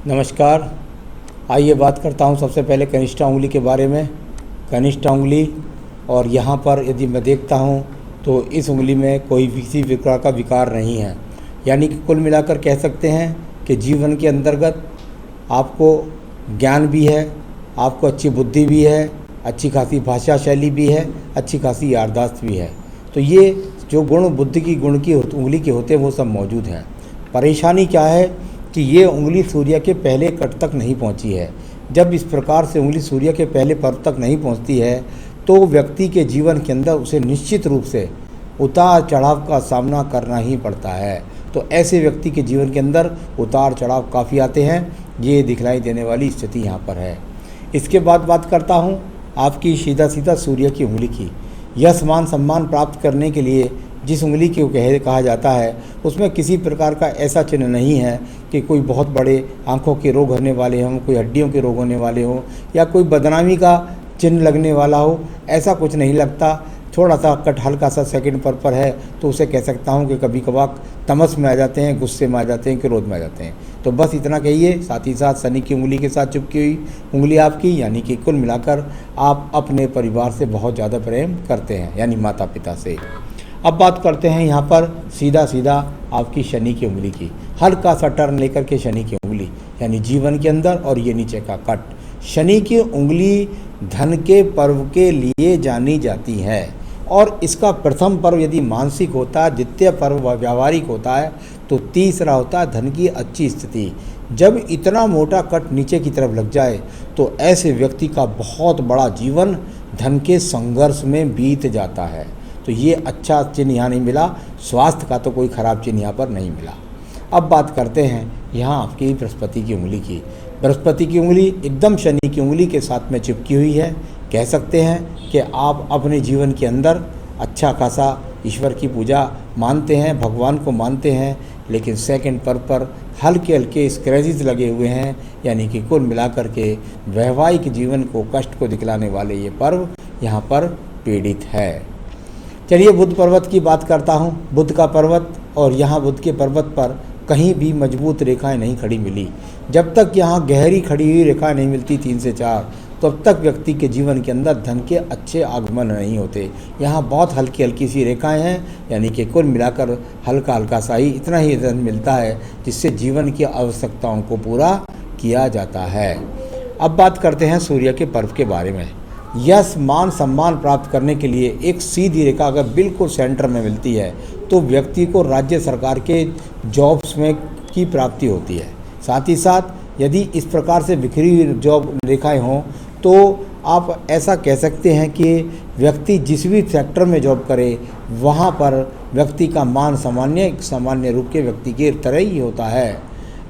नमस्कार। आइए बात करता हूं सबसे पहले कनिष्ठा उंगली के बारे में। कनिष्ठा उंगली, और यहाँ पर यदि मैं देखता हूं तो इस उंगली में कोई किसी प्रकार का विकार नहीं है। यानी कि कुल मिलाकर कह सकते हैं कि जीवन के अंतर्गत आपको ज्ञान भी है, आपको अच्छी बुद्धि भी है, अच्छी खासी भाषा शैली भी है, अच्छी खासी याददाश्त भी है। तो ये जो गुण बुद्धि की गुण की उंगली के होते हैं वो सब मौजूद हैं। परेशानी क्या है कि ये उंगली सूर्य के पहले कट तक नहीं पहुंची है। जब इस प्रकार से उंगली सूर्य के पहले पर्व तक नहीं पहुंचती है तो व्यक्ति के जीवन के अंदर उसे निश्चित रूप से उतार चढ़ाव का सामना करना ही पड़ता है। तो ऐसे व्यक्ति के जीवन के अंदर उतार चढ़ाव काफ़ी आते हैं। ये दिखलाई देने वाली स्थिति यहाँ पर है। इसके बाद बात करता हूँ आपकी सीधा सीधा सूर्य की उंगली की। यश मान सम्मान प्राप्त करने के लिए जिस उंगली को कहा जाता है उसमें किसी प्रकार का ऐसा चिन्ह नहीं है कि कोई बहुत बड़े आंखों के रोग होने वाले हों, कोई हड्डियों के रोग होने वाले हों, या कोई बदनामी का चिन्ह लगने वाला हो। ऐसा कुछ नहीं लगता। थोड़ा सा कट हल्का सा सेकंड पर है तो उसे कह सकता हूँ कि कभी कभार तमस में आ जाते हैं, गुस्से में आ जाते हैं, क्रोध में आ जाते हैं। तो बस इतना कहिए। साथ ही साथ शनि की उंगली के साथ चिपकी हुई उंगली आपकी, यानी कि कुल मिलाकर आप अपने परिवार से बहुत ज़्यादा प्रेम करते हैं, यानी माता पिता से। अब बात करते हैं यहाँ पर सीधा सीधा आपकी शनि की उंगली की। हल्का सा टर्न लेकर के शनि की उंगली, यानी जीवन के अंदर, और ये नीचे का कट। शनि की उंगली धन के पर्व के लिए जानी जाती है, और इसका प्रथम पर्व यदि मानसिक होता है, द्वितीय पर्व व्यावहारिक होता है, तो तीसरा होता है धन की अच्छी स्थिति। जब इतना मोटा कट नीचे की तरफ लग जाए तो ऐसे व्यक्ति का बहुत बड़ा जीवन धन के संघर्ष में बीत जाता है। तो ये अच्छा चिन्ह यहाँ नहीं मिला। स्वास्थ्य का तो कोई खराब चिन्ह यहाँ पर नहीं मिला। अब बात करते हैं यहाँ आपकी बृहस्पति की उंगली की। बृहस्पति की उंगली एकदम शनि की उंगली के साथ में चिपकी हुई है। कह सकते हैं कि आप अपने जीवन के अंदर अच्छा खासा ईश्वर की पूजा मानते हैं, भगवान को मानते हैं, लेकिन सेकंड पर हल्के हल्के स्क्रैचेस लगे हुए हैं। यानी कि कुल मिलाकर के वैवाहिक जीवन को कष्ट को दिखलाने वाले ये पर्व यहाँ पर पीड़ित है। चलिए बुध पर्वत की बात करता हूँ। बुध का पर्वत, और यहाँ बुध के पर्वत पर कहीं भी मजबूत रेखाएं नहीं खड़ी मिली। जब तक यहाँ गहरी खड़ी हुई रेखाएं नहीं मिलती 3 से 4, तब तक व्यक्ति के जीवन के अंदर धन के अच्छे आगमन नहीं होते। यहाँ बहुत हल्की हल्की सी रेखाएं हैं, यानी कि कुल मिलाकर हल्का हल्का सा ही इतना ही धन मिलता है जिससे जीवन की आवश्यकताओं को पूरा किया जाता है। अब बात करते हैं सूर्य के पर्व के बारे में। यश मान सम्मान प्राप्त करने के लिए एक सीधी रेखा अगर बिल्कुल सेंटर में मिलती है तो व्यक्ति को राज्य सरकार के जॉब्स में की प्राप्ति होती है। साथ ही साथ यदि इस प्रकार से बिखरी हुई जॉब रेखाएं हों तो आप ऐसा कह सकते हैं कि व्यक्ति जिस भी सेक्टर में जॉब करे वहाँ पर व्यक्ति का मान सामान्य रूप के व्यक्ति की तरह ही होता है।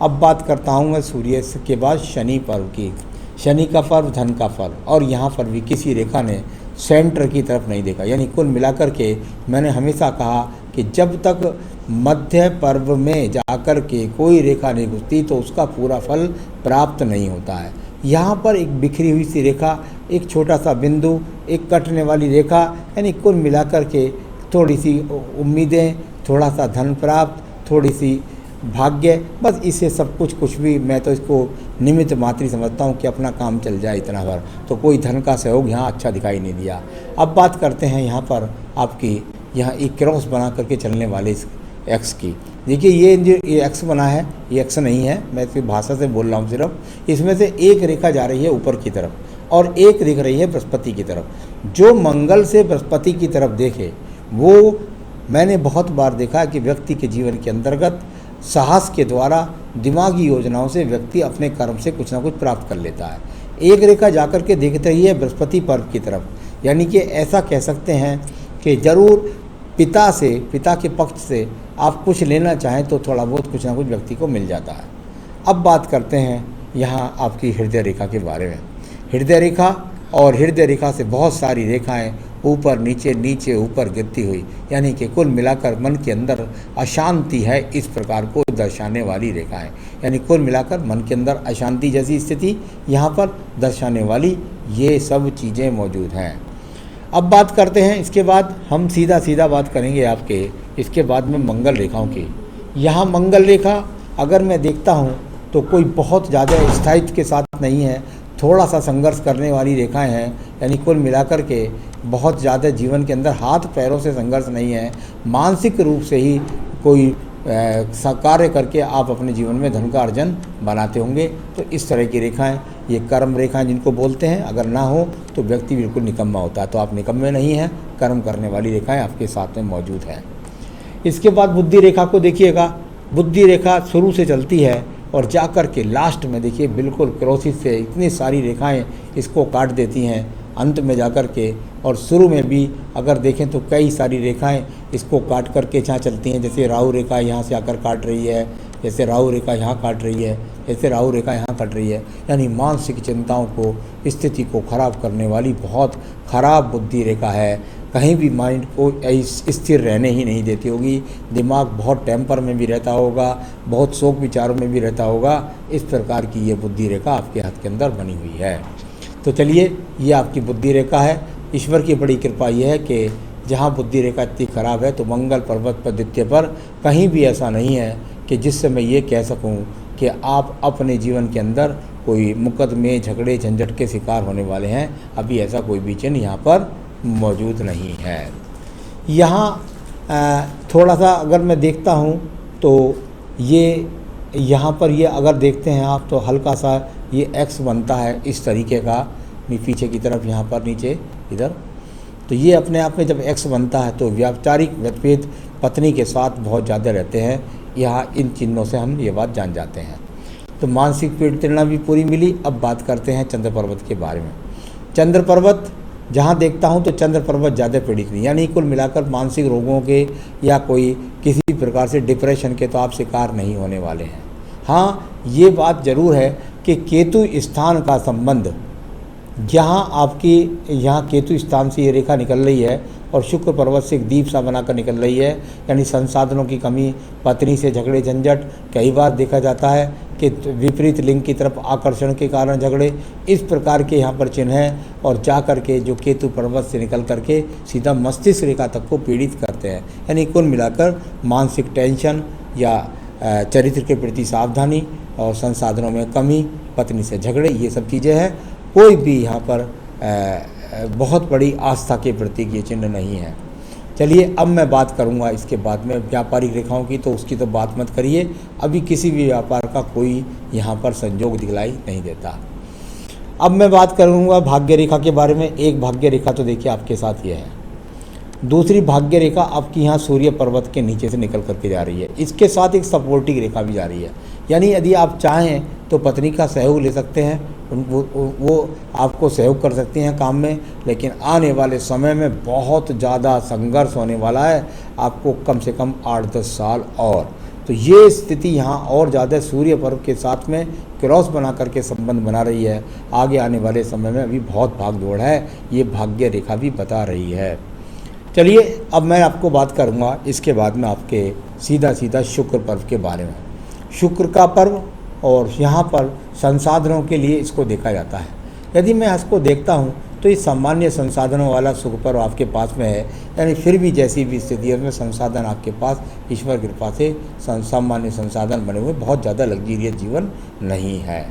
अब बात करता हूँ मैं सूर्य के बाद शनि पर्व की। शनि का पर्व धन का पर्व, और यहाँ पर भी किसी रेखा ने सेंटर की तरफ नहीं देखा। यानी कुल मिलाकर के मैंने हमेशा कहा कि जब तक मध्य पर्व में जाकर के कोई रेखा नहीं घुसती तो उसका पूरा फल प्राप्त नहीं होता है। यहाँ पर एक बिखरी हुई सी रेखा, एक छोटा सा बिंदु, एक कटने वाली रेखा, यानी कुल मिलाकर के थोड़ी सी उम्मीदें, थोड़ा सा धन प्राप्त, थोड़ी सी भाग्य, बस इससे सब कुछ भी मैं तो इसको निमित्त मात्र समझता हूँ कि अपना काम चल जाए इतना भर। तो कोई धन का सहयोग यहाँ अच्छा दिखाई नहीं दिया। अब बात करते हैं यहाँ पर आपकी यहाँ एक क्रॉस बना करके चलने वाले इस एक्स की। देखिए ये जो ये एक्स बना है ये एक्स नहीं है, मैं इसकी भाषा से बोल रहा हूँ सिर्फ। इसमें से एक रेखा जा रही है ऊपर की तरफ और एक दिख रही है बृहस्पति की तरफ। जो मंगल से बृहस्पति की तरफ देखे वो मैंने बहुत बार देखा कि व्यक्ति के जीवन के अंतर्गत साहस के द्वारा दिमागी योजनाओं से व्यक्ति अपने कर्म से कुछ ना कुछ प्राप्त कर लेता है। एक रेखा जाकर के देखते ही है बृहस्पति पर्व की तरफ, यानी कि ऐसा कह सकते हैं कि जरूर पिता के पक्ष से आप कुछ लेना चाहें तो थोड़ा बहुत कुछ ना कुछ व्यक्ति को मिल जाता है। अब बात करते हैं यहाँ आपकी हृदय रेखा के बारे में। हृदय रेखा, और हृदय रेखा से बहुत सारी रेखाएं ऊपर नीचे ऊपर गिरती हुई, यानी कि कुल मिलाकर मन के अंदर अशांति है इस प्रकार को दर्शाने वाली रेखाएं। यानी कुल मिलाकर मन के अंदर अशांति जैसी स्थिति यहाँ पर दर्शाने वाली ये सब चीज़ें मौजूद हैं। अब बात करते हैं इसके बाद हम सीधा बात करेंगे आपके इसके बाद में मंगल रेखाओं की। यहाँ मंगल रेखा अगर मैं देखता हूँ तो कोई बहुत ज़्यादा स्थायित्व के साथ नहीं है, थोड़ा सा संघर्ष करने वाली रेखाएं हैं। यानी कुल मिलाकर के बहुत ज़्यादा जीवन के अंदर हाथ पैरों से संघर्ष नहीं है, मानसिक रूप से ही कोई कार्य करके आप अपने जीवन में धन का अर्जन बनाते होंगे। तो इस तरह की रेखाएं, ये कर्म रेखाएं जिनको बोलते हैं, अगर ना हो तो व्यक्ति बिल्कुल निकम्मा होता है। तो आप निकम्मे नहीं हैं, कर्म करने वाली रेखाएं आपके साथ में मौजूद हैं। इसके बाद बुद्धि रेखा को देखिएगा। बुद्धि रेखा शुरू से चलती है और जा कर के लास्ट में देखिए बिल्कुल क्रॉसिस से इतनी सारी रेखाएं इसको काट देती हैं अंत में जा कर के। और शुरू में भी अगर देखें तो कई सारी रेखाएं इसको काट कर के जहाँ चलती हैं, जैसे राहु रेखा यहाँ से आकर काट रही है, जैसे राहु रेखा यहाँ काट रही है, जैसे राहु रेखा यहाँ काट रही है। यानी मानसिक चिंताओं को, स्थिति को खराब करने वाली बहुत खराब बुद्धि रेखा है। कहीं भी माइंड को स्थिर रहने ही नहीं देती होगी, दिमाग बहुत टेम्पर में भी रहता होगा, बहुत शोक विचारों में भी रहता होगा। इस प्रकार की ये बुद्धि रेखा आपके हाथ के अंदर बनी हुई है। तो चलिए, ये आपकी बुद्धि रेखा है। ईश्वर की बड़ी कृपा ये है कि जहाँ बुद्धि रेखा इतनी खराब है तो मंगल पर्वत पर द्वितीय पर कहीं भी ऐसा नहीं है कि जिससे मैं ये कह सकूँ कि आप अपने जीवन के अंदर कोई मुकदमे, झगड़े, झंझट के शिकार होने वाले हैं। अभी ऐसा कोई भी चिन्ह यहाँ पर मौजूद नहीं है। यहाँ थोड़ा सा अगर मैं देखता हूँ तो ये यहाँ पर ये अगर देखते हैं आप तो हल्का सा ये एक्स बनता है इस तरीके का, पीछे की तरफ यहाँ पर नीचे इधर। तो ये अपने आप में जब एक्स बनता है तो व्यावचारिक मतभेद पत्नी के साथ बहुत ज़्यादा रहते हैं। यहाँ इन चिन्हों से हम ये बात जान जाते हैं। तो मानसिक पीड़ा भी पूरी मिली। अब बात करते हैं चंद्र पर्वत के बारे में। चंद्र पर्वत जहाँ देखता हूँ तो चंद्र पर्वत ज़्यादा पीड़ित नहीं, यानी कुल मिलाकर मानसिक रोगों के या कोई किसी प्रकार से डिप्रेशन के तो आप शिकार नहीं होने वाले हैं। हाँ, ये बात ज़रूर है कि केतु स्थान का संबंध, जहाँ आपकी यहाँ केतु स्थान से ये रेखा निकल रही है और शुक्र पर्वत से एक दीप सा बनाकर निकल रही है, यानी संसाधनों की कमी, पत्नी से झगड़े झंझट, कई बार देखा जाता है कि विपरीत लिंग की तरफ आकर्षण के कारण झगड़े, इस प्रकार के यहाँ पर चिन्ह हैं। और जा कर के जो केतु पर्वत से निकल करके सीधा मस्तिष्क रेखा तक को पीड़ित करते हैं। यानी कुल मिलाकर मानसिक टेंशन या चरित्र के प्रति सावधानी और संसाधनों में कमी, पत्नी से झगड़े, ये सब चीज़ें हैं। कोई भी यहाँ पर बहुत बड़ी आस्था के प्रतीक ये चिन्ह नहीं है। चलिए, अब मैं बात करूँगा इसके बाद में व्यापारिक रेखाओं की, तो उसकी तो बात मत करिए। अभी किसी भी व्यापार का कोई यहाँ पर संयोग दिखलाई नहीं देता। अब मैं बात करूँगा भाग्य रेखा के बारे में। एक भाग्य रेखा तो देखिए आपके साथ ये है, दूसरी भाग्य रेखा आपकी यहाँ सूर्य पर्वत के नीचे से निकल करके जा रही है। इसके साथ एक सपोर्टिंग रेखा भी जा रही है। यानी यदि आप चाहें तो पत्नी का सहयोग ले सकते हैं, वो आपको सहयोग कर सकती हैं काम में, लेकिन आने वाले समय में बहुत ज़्यादा संघर्ष होने वाला है आपको, कम से कम 8-10 साल और। तो ये स्थिति यहाँ और ज़्यादा सूर्य पर्व के साथ में क्रॉस बना करके संबंध बना रही है। आगे आने वाले समय में अभी बहुत भाग दौड़ है, ये भाग्य रेखा भी बता रही है। चलिए, अब मैं आपको बात करूँगा इसके बाद में आपके सीधा शुक्र पर्व के बारे में। शुक्र का पर्व, और यहाँ पर संसाधनों के लिए इसको देखा जाता है। यदि मैं इसको देखता हूँ तो ये सामान्य संसाधनों वाला शुक्र पर्व आपके पास में है। यानी फिर भी जैसी भी स्थिति है उसमें संसाधन आपके पास ईश्वर की कृपा से सामान्य संसाधन बने हुए, बहुत ज़्यादा लग्जरियस जीवन नहीं है।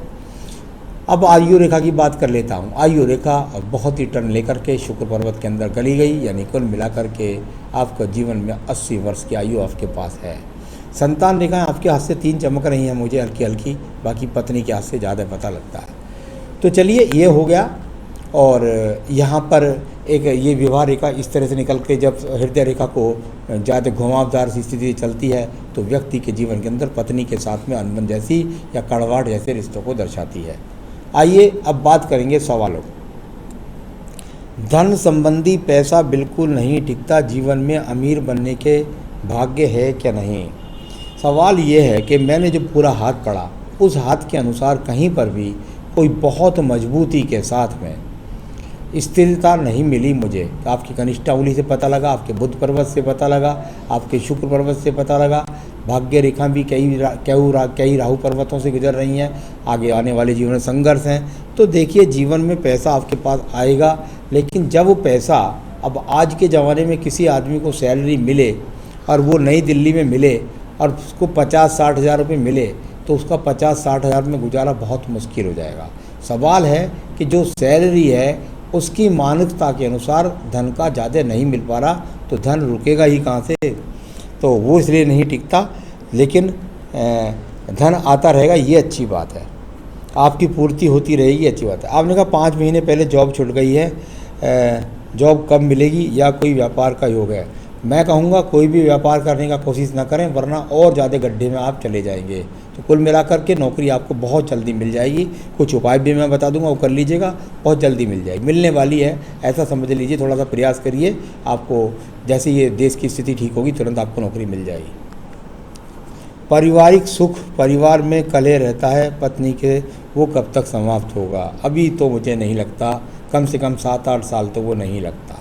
अब आयु रेखा की बात कर लेता हूँ। आयु रेखा बहुत ही टर्न लेकर के शुक्र पर्वत के अंदर गली गई, यानी कुल मिलाकर के आपका जीवन में 80 वर्ष की आयु आपके पास है। संतान रेखाएं आपके हाथ से 3 चमक रही हैं मुझे हल्की हल्की, बाकी पत्नी के हाथ से ज़्यादा पता लगता है। तो चलिए, ये हो गया। और यहाँ पर एक ये विवाह रेखा इस तरह से निकल के जब हृदय रेखा को ज़्यादा घुमावदार सी स्थिति चलती है तो व्यक्ति के जीवन के अंदर पत्नी के साथ में अनबन जैसी या कड़वाहट जैसे रिश्तों को दर्शाती है। आइए अब बात करेंगे सवालों। धन संबंधी पैसा बिल्कुल नहीं टिकता, जीवन में अमीर बनने के भाग्य है क्या नहीं। सवाल ये है कि मैंने जो पूरा हाथ पढ़ा उस हाथ के अनुसार कहीं पर भी कोई बहुत मजबूती के साथ में स्थिरता नहीं मिली मुझे। तो आपकी कनिष्ठा उंगली से पता लगा, आपके बुध पर्वत से पता लगा, आपके शुक्र पर्वत से पता लगा। भाग्य रेखा भी कई राहु पर्वतों से गुजर रही हैं। आगे आने वाले जीवन में संघर्ष हैं। तो देखिए, जीवन में पैसा आपके पास आएगा, लेकिन जब वो पैसा, अब आज के ज़माने में किसी आदमी को सैलरी मिले और वो नई दिल्ली में मिले और उसको 50-60 हज़ार रुपये मिले, तो उसका 50-60 हज़ार में गुजारा बहुत मुश्किल हो जाएगा। सवाल है कि जो सैलरी है उसकी मानकता के अनुसार धन का ज़्यादा नहीं मिल पा रहा, तो धन रुकेगा ही कहाँ से, तो वो इसलिए नहीं टिकता। लेकिन धन आता रहेगा, ये अच्छी बात है, आपकी पूर्ति होती रहेगी, अच्छी बात है। आपने कहा 5 महीने पहले जॉब छूट गई है, जॉब कब मिलेगी या कोई व्यापार का योग है? मैं कहूँगा कोई भी व्यापार करने का कोशिश ना करें, वरना और ज़्यादा गड्ढे में आप चले जाएंगे। तो कुल मिलाकर के नौकरी आपको बहुत जल्दी मिल जाएगी। कुछ उपाय भी मैं बता दूंगा, वो कर लीजिएगा, बहुत जल्दी मिल जाएगी, मिलने वाली है, ऐसा समझ लीजिए। थोड़ा सा प्रयास करिए, आपको जैसे ये देश की स्थिति ठीक होगी तुरंत आपको नौकरी मिल जाएगी। पारिवारिक सुख, परिवार में कलह रहता है पत्नी के, वो कब तक समाप्त होगा? अभी तो मुझे नहीं लगता, कम से कम 7-8 साल तो वो नहीं लगता।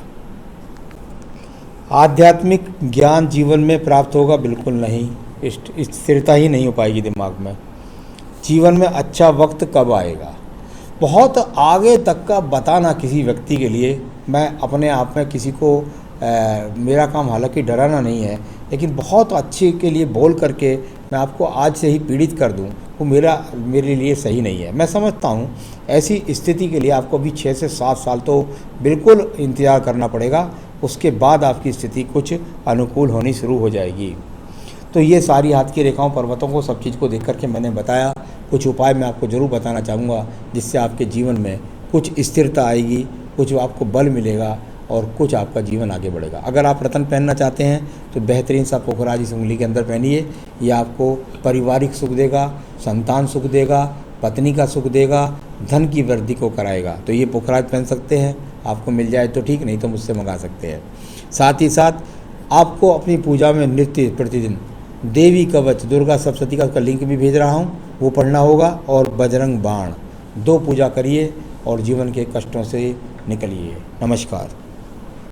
आध्यात्मिक ज्ञान जीवन में प्राप्त होगा? बिल्कुल नहीं, स्थिरता ही नहीं हो पाएगी दिमाग में। जीवन में अच्छा वक्त कब आएगा? बहुत आगे तक का बताना किसी व्यक्ति के लिए, मैं अपने आप में किसी को मेरा काम हालांकि डराना नहीं है, लेकिन बहुत अच्छे के लिए बोल करके मैं आपको आज से ही पीड़ित कर दूं, वो मेरे लिए सही नहीं है। मैं समझता हूं ऐसी स्थिति के लिए आपको अभी 6 से 7 साल तो बिल्कुल इंतज़ार करना पड़ेगा, उसके बाद आपकी स्थिति कुछ अनुकूल होनी शुरू हो जाएगी। तो ये सारी हाथ की रेखाओं, पर्वतों को, सब चीज़ को देख करके मैंने बताया। कुछ उपाय मैं आपको ज़रूर बताना चाहूँगा, जिससे आपके जीवन में कुछ स्थिरता आएगी, कुछ आपको बल मिलेगा और कुछ आपका जीवन आगे बढ़ेगा। अगर आप रत्न पहनना चाहते हैं तो बेहतरीन सा पोखराज इस उंगली के अंदर पहनिए। ये आपको पारिवारिक सुख देगा, संतान सुख देगा, पत्नी का सुख देगा, धन की वृद्धि को कराएगा। तो ये पोखराज पहन सकते हैं, आपको मिल जाए तो ठीक, नहीं तो मुझसे मंगा सकते हैं। साथ ही साथ आपको अपनी पूजा में नित्य प्रतिदिन देवी कवच, दुर्गा सप्तशती का उसका लिंक भी भेज रहा हूँ, वो पढ़ना होगा, और बजरंग बाण 2 पूजा करिए और जीवन के कष्टों से निकलिए। नमस्कार।